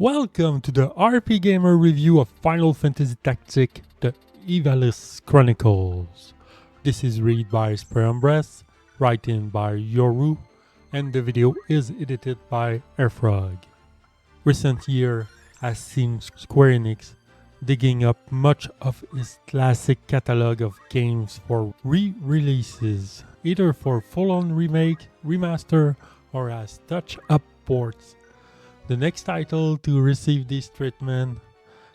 Welcome to the RPGamer review of Final Fantasy Tactic, the Ivalice Chronicles. This is read by Sprayumbress, written by Yoru, and the video is edited by Airfrog. Recent year has seen Square Enix digging up much of its classic catalog of games for re-releases, either for full-on remake, remaster, or as touch-up ports. The next title to receive this treatment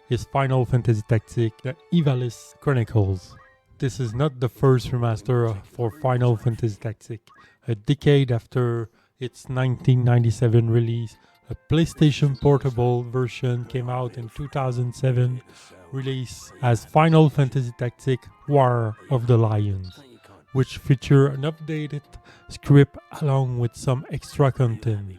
is Final Fantasy Tactic, the Ivalice Chronicles. This is not the first remaster for Final Fantasy Tactic. A decade after its 1997 release, a PlayStation Portable version came out in 2007, released as Final Fantasy Tactic War of the Lions, which feature an updated script along with some extra content.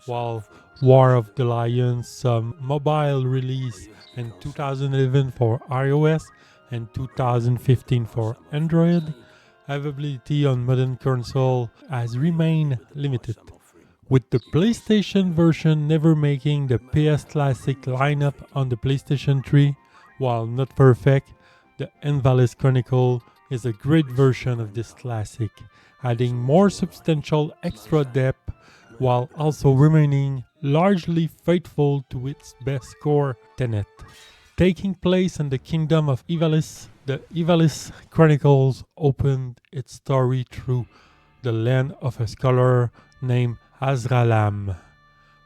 While War of the Lions, some mobile release in 2011 for iOS and 2015 for Android, availability on modern console has remained limited, with the PlayStation version never making the PS Classic lineup on the PlayStation 3. While not perfect, the Ivalice Chronicle is a great version of this classic, adding more substantial extra depth while also remaining largely faithful to its best core tenet. Taking place in the kingdom of Ivalice, the Ivalice Chronicles opened its story through the lens of a scholar named Azralam,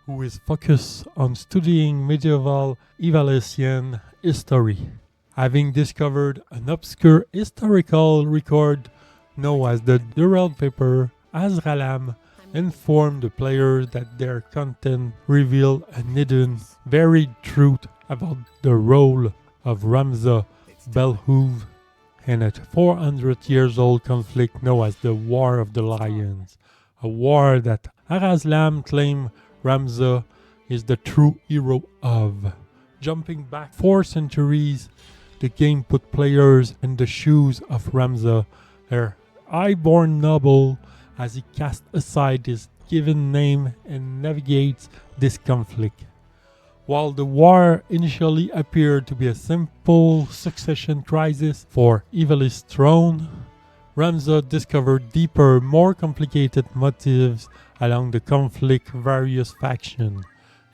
who is focused on studying medieval Ivalician history. Having discovered an obscure historical record known as the Dural Paper, Azralam informed the players that their content revealed a hidden, varied truth about the role of Ramza Belhuv in a 400 years old conflict known as the War of the Lions, a war that Azralam claimed Ramza is the true hero of. Jumping back 4 centuries, the game put players in the shoes of Ramza, her high-born noble, as he casts aside his given name and navigates this conflict. While the war initially appeared to be a simple succession crisis for Ivalice's throne, Ramza discovered deeper, more complicated motives along the conflict's various factions,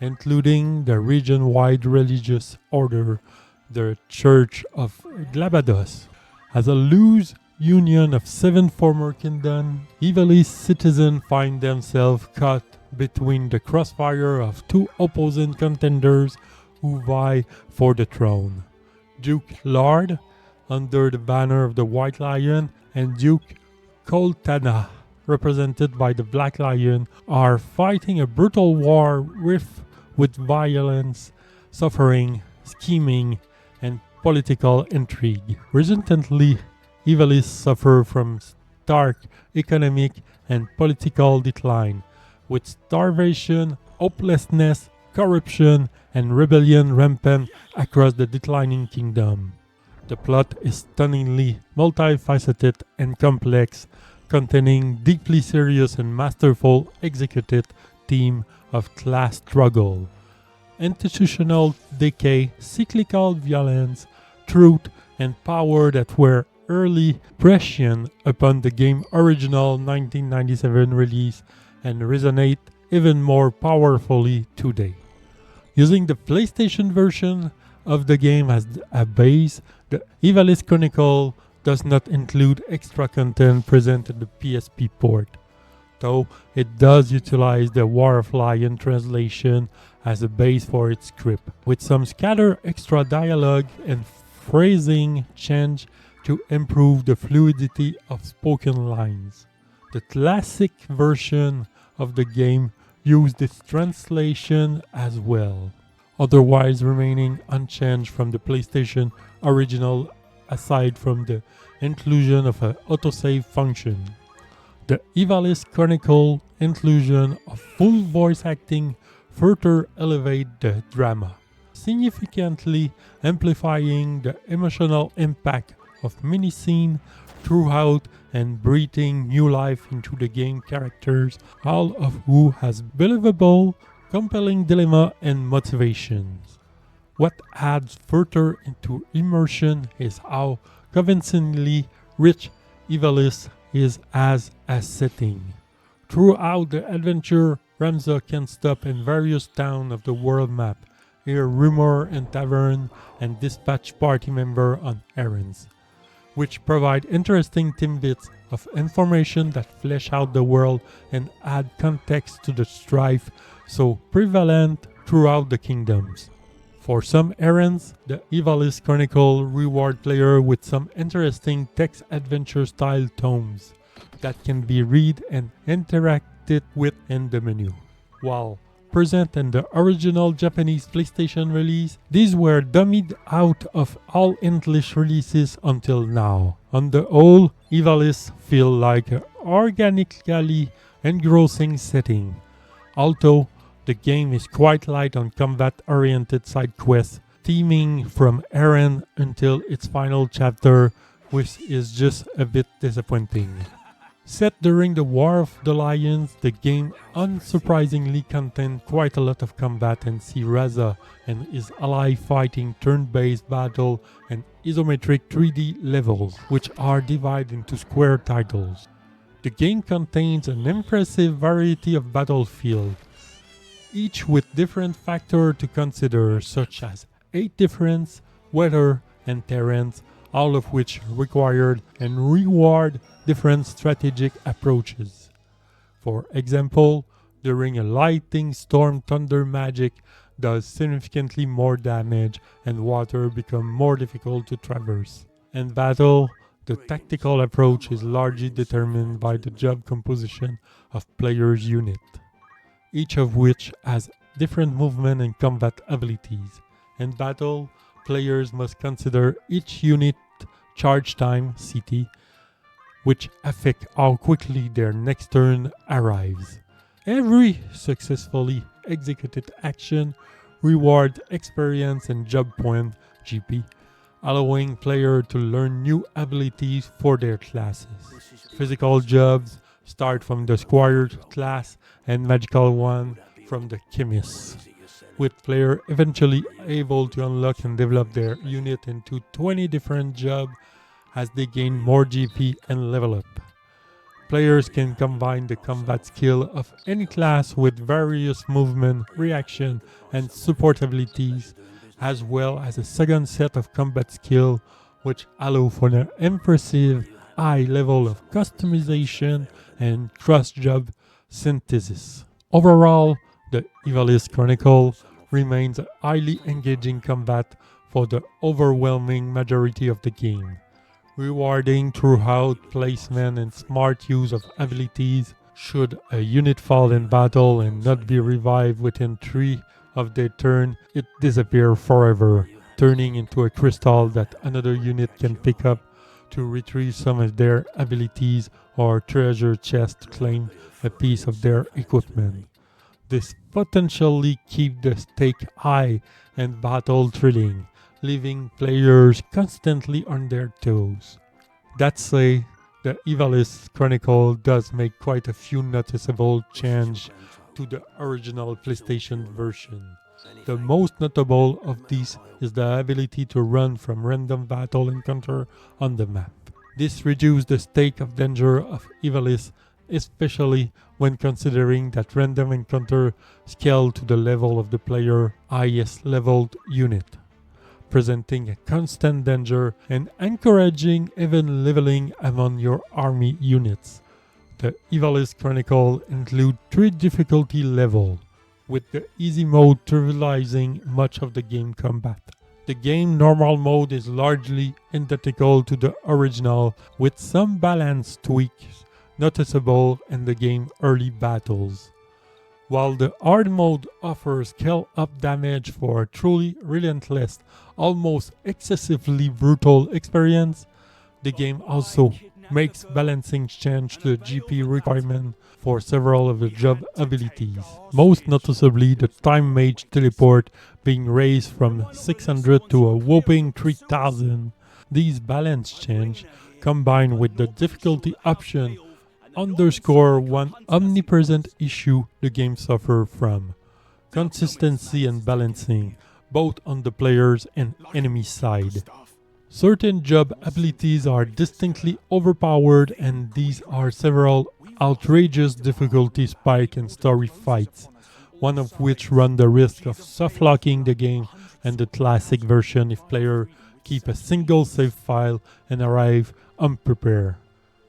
including the region-wide religious order, the Church of Glabados. As a loose union of 7 former kingdoms, Ivalice citizens find themselves caught between the crossfire of 2 opposing contenders who vie for the throne. Duke Lord, under the banner of the White Lion, and Duke Koltana, represented by the Black Lion, are fighting a brutal war rife with violence, suffering, scheming, and political intrigue. Resultantly, Ivalice suffered from stark economic and political decline, with starvation, hopelessness, corruption, and rebellion rampant across the declining kingdom. The plot is stunningly multifaceted and complex, containing deeply serious and masterful executed theme of class struggle, institutional decay, cyclical violence, truth, and power that were early prescient upon the game's original 1997 release and resonate even more powerfully today. Using the PlayStation version of the game as a base, the Ivalice Chronicle does not include extra content present in the PSP port, though it does utilize the War of Lion translation as a base for its script, with some scattered extra dialogue and phrasing change to improve the fluidity of spoken lines. The classic version of the game used this translation as well, otherwise remaining unchanged from the PlayStation original aside from the inclusion of an autosave function. The Ivalice Chronicle inclusion of full voice acting further elevate the drama, significantly amplifying the emotional impact of many scenes throughout and breathing new life into the game characters, all of who has believable compelling dilemma and motivations. What adds further into immersion is how convincingly rich Ivalice is as a setting. Throughout the adventure, Ramza can stop in various towns of the world map, hear rumor in tavern, and dispatch party member on errands, which provide interesting tidbits of information that flesh out the world and add context to the strife so prevalent throughout the kingdoms. For some errands, the Ivalice Chronicle reward player with some interesting text adventure style tomes that can be read and interacted with in the menu. While present in the original Japanese PlayStation release, these were dummied out of all English releases until now. On the whole, Ivalice feel like an organically engrossing setting, although the game is quite light on combat-oriented side quests, theming from errand until its final chapter, which is just a bit disappointing. Set during the War of the Lions, the game unsurprisingly contained quite a lot of combat and see Raza and his ally fighting turn-based battle and isometric 3D levels, which are divided into square titles. The game contains an impressive variety of battlefields, each with different factors to consider, such as age difference, weather, and terrains, all of which required and reward different strategic approaches. For example, during a lightning storm, thunder magic does significantly more damage and water become more difficult to traverse. In battle, the tactical approach is largely determined by the job composition of players' unit, each of which has different movement and combat abilities. In battle, players must consider each unit charge time (CT), which affect how quickly their next turn arrives. Every successfully executed action rewards experience and job point (GP), allowing players to learn new abilities for their classes. Physical jobs start from the Squire class and magical one from the Chemist, with players eventually able to unlock and develop their unit into 20 different jobs as they gain more GP and level up. Players can combine the combat skill of any class with various movement, reaction, and support abilities, as well as a second set of combat skill which allow for an impressive high level of customization and cross-job synthesis. Overall, the Ivalice Chronicle remains a highly engaging combat for the overwhelming majority of the game, rewarding throughout placement and smart use of abilities. Should a unit fall in battle and not be revived within 3 of their turn, it disappears forever, turning into a crystal that another unit can pick up to retrieve some of their abilities or treasure chest to claim a piece of their equipment. This potentially keeps the stake high and battle thrilling, leaving players constantly on their toes. That said, the Ivalice Chronicle does make quite a few noticeable changes to the original PlayStation version. The most notable of these is the ability to run from random battle encounter on the map. This reduces the stake of danger of Ivalice, especially when considering that random encounter scale to the level of the player highest leveled unit, presenting a constant danger and encouraging even leveling among your army units. The Ivalice Chronicle includes 3 difficulty levels, with the easy mode trivializing much of the game combat. The game normal mode is largely identical to the original, with some balance tweaks noticeable in the game early battles. While the hard mode offers scale up damage for a truly relentless, almost excessively brutal experience, the game also makes balancing change to the GP requirement for several of the job abilities. Most noticeably the Time Mage teleport being raised from 600 to a whopping 3000. These balance change, combined with the difficulty option, underscore one omnipresent issue the game suffers from: consistency and balancing, both on the players and enemy side. Certain job abilities are distinctly overpowered, and these are several outrageous difficulty spike and story fights, one of which run the risk of soft-locking the game and the classic version if player keep a single save file and arrive unprepared.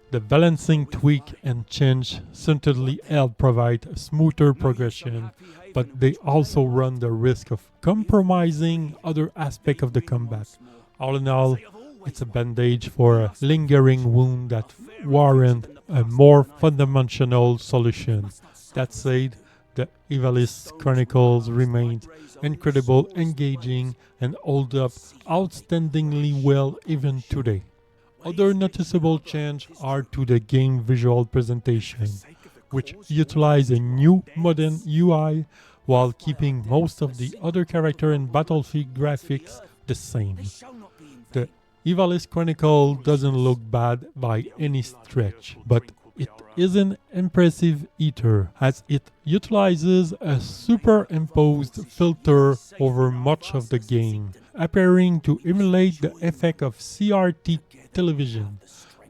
The balancing tweak and change certainly help provide a smoother progression, but they also run the risk of compromising other aspects of the combat. All in all, it's a bandage for a lingering wound that warrant a more fundamental solution. That said, the Ivalice Chronicles remains incredible, engaging, and hold up outstandingly well even today. Other noticeable changes are to the game visual presentation, which utilize a new modern UI while keeping most of the other character and battlefield graphics the same. The Ivalice Chronicle doesn't look bad by any stretch, but it isn't impressive either, as it utilizes a superimposed filter over much of the game, appearing to emulate the effect of CRT television.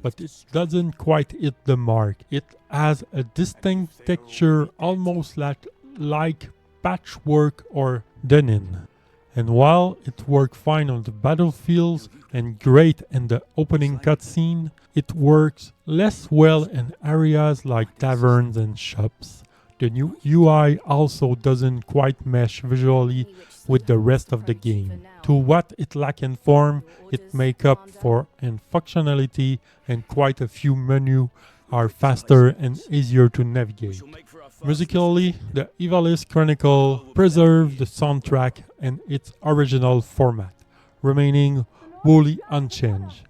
But it doesn't quite hit the mark. It has a distinct texture almost like patchwork or denim. And while it worked fine on the battlefields and great in the opening cutscene, it works less well in areas like taverns and shops. The new UI also doesn't quite mesh visually with the rest of the game. To what it lacks in form, it makes up for in functionality, and quite a few menus are faster and easier to navigate. Musically, the Ivalice Chronicle preserved the soundtrack in its original format, remaining wholly unchanged.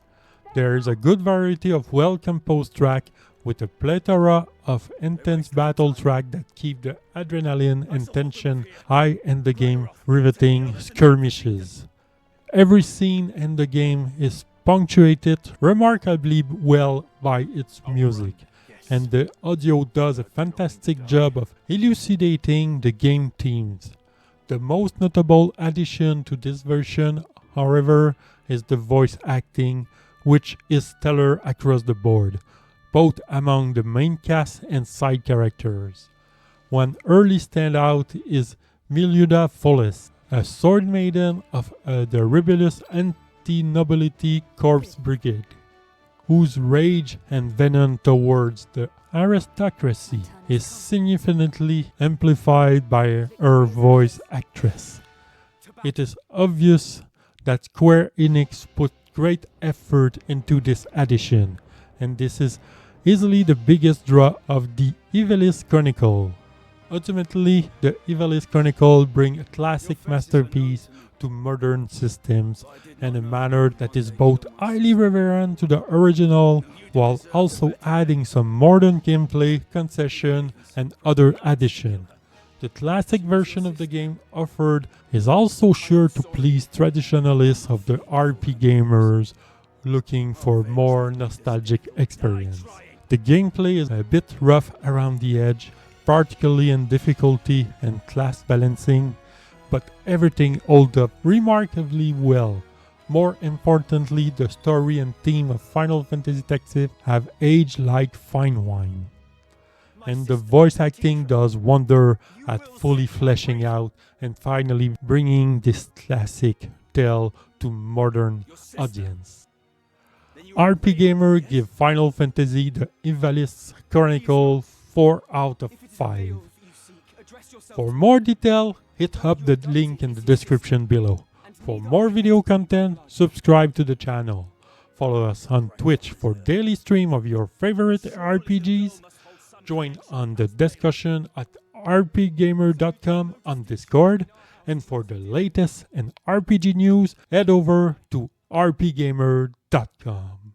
There is a good variety of well-composed tracks with a plethora of intense battle tracks that keep the adrenaline and tension high in the game, riveting skirmishes. Every scene in the game is punctuated remarkably well by its music, and the audio does a fantastic job of elucidating the game themes. The most notable addition to this version, however, is the voice acting, which is stellar across the board, both among the main cast and side characters. One early standout is Miluda Foles, a sword maiden of the rebellious anti-nobility corps brigade, whose rage and venom towards the aristocracy is significantly amplified by her voice actress. It is obvious that Square Enix put great effort into this addition, and this is easily the biggest draw of the Ivalice Chronicle. Ultimately, the Ivalice Chronicle brings a classic masterpiece to modern systems in a manner that is both highly reverent to the original while also adding some modern gameplay concession and other additions. The classic version of the game offered is also sure to please traditionalists of the RPGamers looking for more nostalgic experience. The gameplay is a bit rough around the edge, particularly in difficulty and class balancing, but everything holds up remarkably well. More importantly, the story and theme of Final Fantasy Tactics have aged like fine wine. And the voice acting does wonder at fully fleshing out and finally bringing this classic tale to modern audience. RPGamer give Final Fantasy the Ivalice Chronicle 4 out of 5. For more detail, hit up the link in the description below. For more video content, subscribe to the channel. Follow us on Twitch for daily stream of your favorite RPGs. Join on the discussion at rpgamer.com on Discord. And for the latest in RPG news, head over to rpgamer.com.